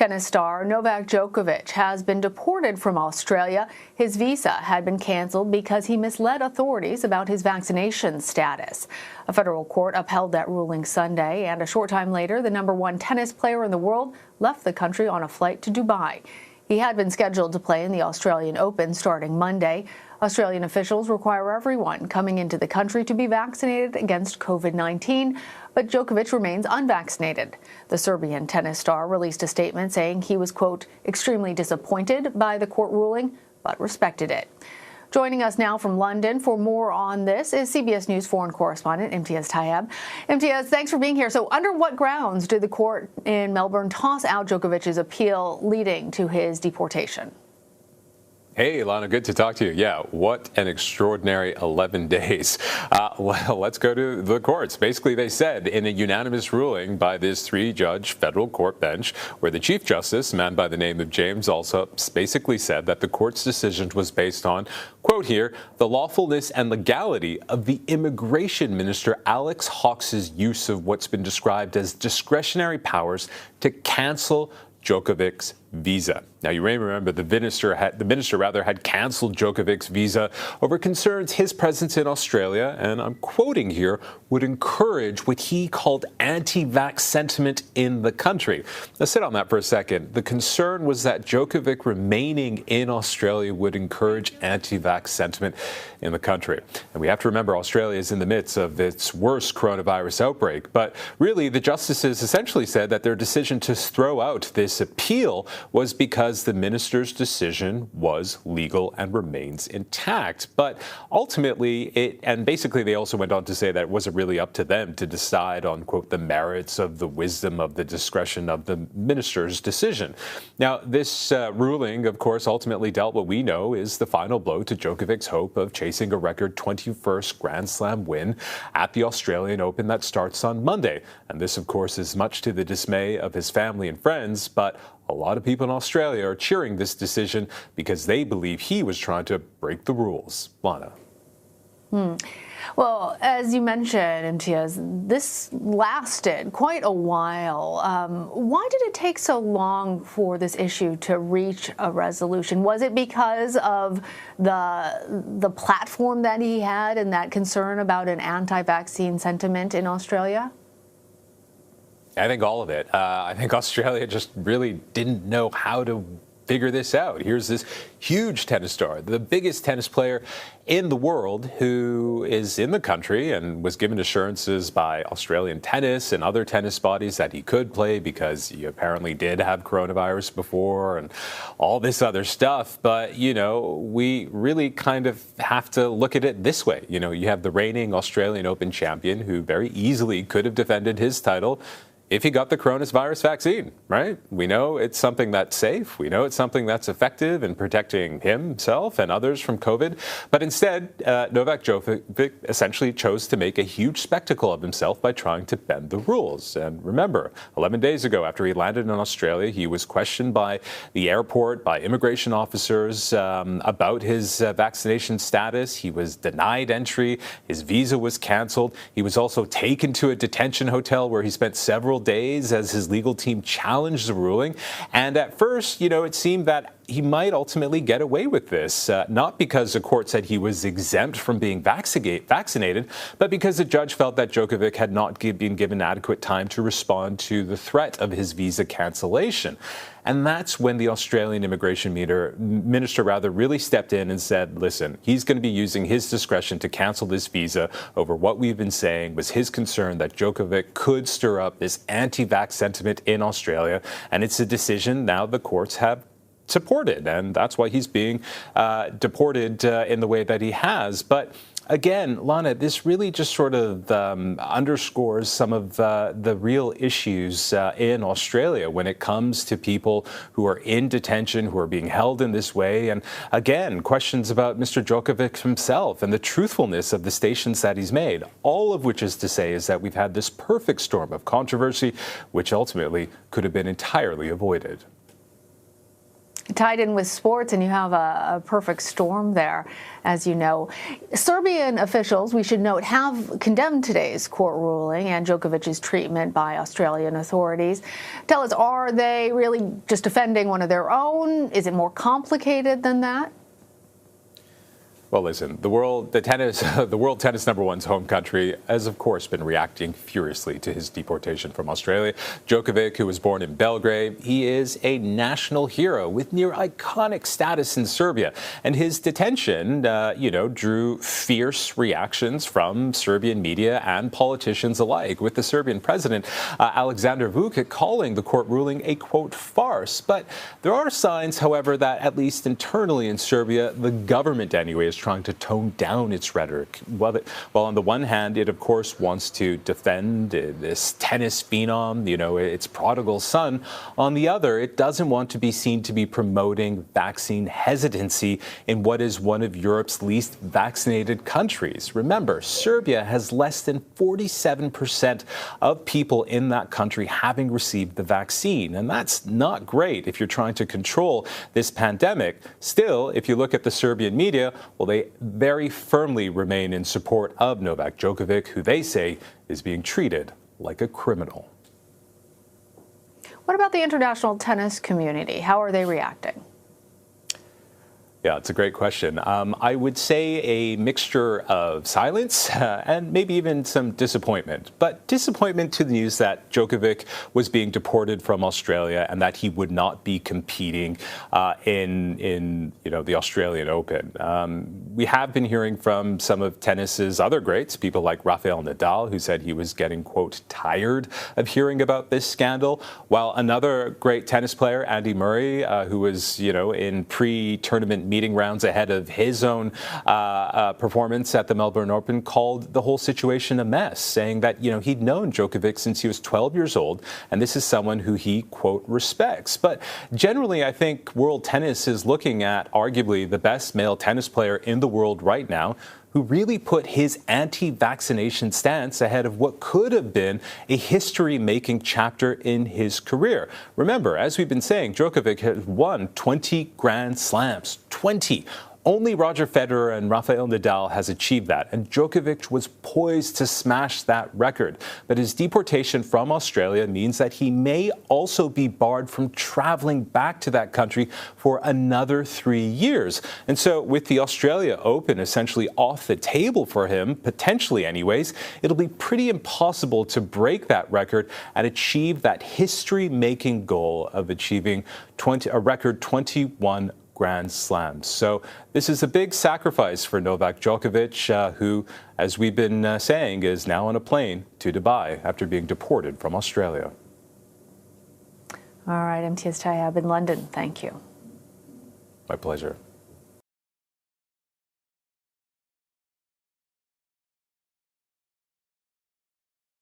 Tennis star Novak Djokovic has been deported from Australia. His visa had been canceled because he misled authorities about his vaccination status. A federal court upheld that ruling Sunday, and a short time later, the #1 tennis player in the world left the country on a flight to Dubai. He had been scheduled to play in the Australian Open starting Monday. Australian officials require everyone coming into the country to be vaccinated against COVID-19, but Djokovic remains unvaccinated. The Serbian tennis star released a statement saying he was, quote, extremely disappointed by the court ruling, but respected it. Joining us now from London for more on this is CBS News foreign correspondent Imtiaz Tayeb. Imtiaz, thanks for being here. So under what grounds did the court in Melbourne toss out Djokovic's appeal leading to his deportation? Hey, Lana, good to talk to you. Yeah, what an extraordinary 11 days. Well, let's go to the courts. Basically, they said in a unanimous ruling by this 3-judge federal court bench, where the Chief Justice, a man by the name of James Alsop, basically said that the court's decision was based on, quote here, the lawfulness and legality of the immigration minister Alex Hawke's use of what's been described as discretionary powers to cancel Djokovic's visa. Now, you may remember the minister had canceled Djokovic's visa over concerns his presence in Australia, and I'm quoting here, would encourage what he called anti-vax sentiment in the country. Now, sit on that for a second. The concern was that Djokovic remaining in Australia would encourage anti-vax sentiment in the country. And we have to remember Australia is in the midst of its worst coronavirus outbreak. But really, the justices essentially said that their decision to throw out this appeal was because the minister's decision was legal and remains intact. But ultimately, and basically they also went on to say that it wasn't really up to them to decide on, quote, the merits of the wisdom of the discretion of the minister's decision. Now, this ruling, of course, ultimately dealt what we know is the final blow to Djokovic's hope of chasing a record 21st Grand Slam win at the Australian Open that starts on Monday. And this, of course, is much to the dismay of his family and friends, but a lot of people in Australia are cheering this decision because they believe he was trying to break the rules. Lana. Well, as you mentioned, Imtiaz, this lasted quite a while. Why did it take so long for this issue to reach a resolution? Was it because of the platform that he had and that concern about an anti-vaccine sentiment in Australia? I think all of it. I think Australia just really didn't know how to figure this out. Here's this huge tennis star, the biggest tennis player in the world, who is in the country and was given assurances by Australian tennis and other tennis bodies that he could play because he apparently did have coronavirus before and all this other stuff. But, you know, we really kind of have to look at it this way. You know, you have the reigning Australian Open champion who very easily could have defended his title if he got the coronavirus vaccine, right? We know it's something that's safe. We know it's something that's effective in protecting himself and others from COVID. But instead, Novak Djokovic essentially chose to make a huge spectacle of himself by trying to bend the rules. And remember, 11 days ago, after he landed in Australia, he was questioned by the airport, by immigration officers about his vaccination status. He was denied entry. His visa was canceled. He was also taken to a detention hotel where he spent several days as his legal team challenged the ruling. And at first, you know, it seemed that he might ultimately get away with this, not because the court said he was exempt from being vaccinated, but because the judge felt that Djokovic had not been given adequate time to respond to the threat of his visa cancellation. And that's when the Australian immigration minister really stepped in and said, listen, he's going to be using his discretion to cancel this visa over what we've been saying was his concern that Djokovic could stir up this anti-vax sentiment in Australia. And it's a decision now the courts have supported, and that's why he's being deported in the way that he has. But again, Lana, this really just sort of underscores some of the real issues in Australia when it comes to people who are in detention, who are being held in this way. And again, questions about Mr. Djokovic himself and the truthfulness of the statements that he's made, all of which is to say is that we've had this perfect storm of controversy, which ultimately could have been entirely avoided. tied in with sports, and you have a perfect storm there, as you know. Serbian officials, we should note, have condemned today's court ruling and Djokovic's treatment by Australian authorities. Tell us, are they really just defending one of their own? Is it more complicated than that? Well, listen, the world tennis #1's home country has, of course, been reacting furiously to his deportation from Australia. Djokovic, who was born in Belgrade, he is a national hero with near iconic status in Serbia. And his detention, drew fierce reactions from Serbian media and politicians alike, with the Serbian president, Aleksandar Vučić, calling the court ruling a, quote, farce. But there are signs, however, that at least internally in Serbia, the government anyway is trying to tone down its rhetoric. While on the one hand, it of course wants to defend this tennis phenom, its prodigal son. On the other, it doesn't want to be seen to be promoting vaccine hesitancy in what is one of Europe's least vaccinated countries. Remember, Serbia has less than 47% of people in that country having received the vaccine. And that's not great if you're trying to control this pandemic. Still, if you look at the Serbian media, well, they very firmly remain in support of Novak Djokovic, who they say is being treated like a criminal. What about the international tennis community? How are they reacting? Yeah, it's a great question. I would say a mixture of silence and maybe even some disappointment. But disappointment to the news that Djokovic was being deported from Australia and that he would not be competing in the Australian Open. We have been hearing from some of tennis's other greats, people like Rafael Nadal, who said he was getting, quote, tired of hearing about this scandal, while another great tennis player, Andy Murray, who was, in pre-tournament meeting rounds ahead of his own performance at the Melbourne Open, called the whole situation a mess, saying that, he'd known Djokovic since he was 12 years old, and this is someone who he, quote, respects. But generally, I think world tennis is looking at arguably the best male tennis player in the world right now, who really put his anti-vaccination stance ahead of what could have been a history-making chapter in his career. Remember, as we've been saying, Djokovic has won 20 Grand Slams. 20. Only Roger Federer and Rafael Nadal has achieved that, and Djokovic was poised to smash that record. But his deportation from Australia means that he may also be barred from traveling back to that country for another 3 years. And so with the Australia Open essentially off the table for him, potentially anyways, it'll be pretty impossible to break that record and achieve that history-making goal of achieving a record 21 Grand Slams. So this is a big sacrifice for Novak Djokovic, who, as we've been saying, is now on a plane to Dubai after being deported from Australia. All right, MTS Tayeb in London, thank you. My pleasure.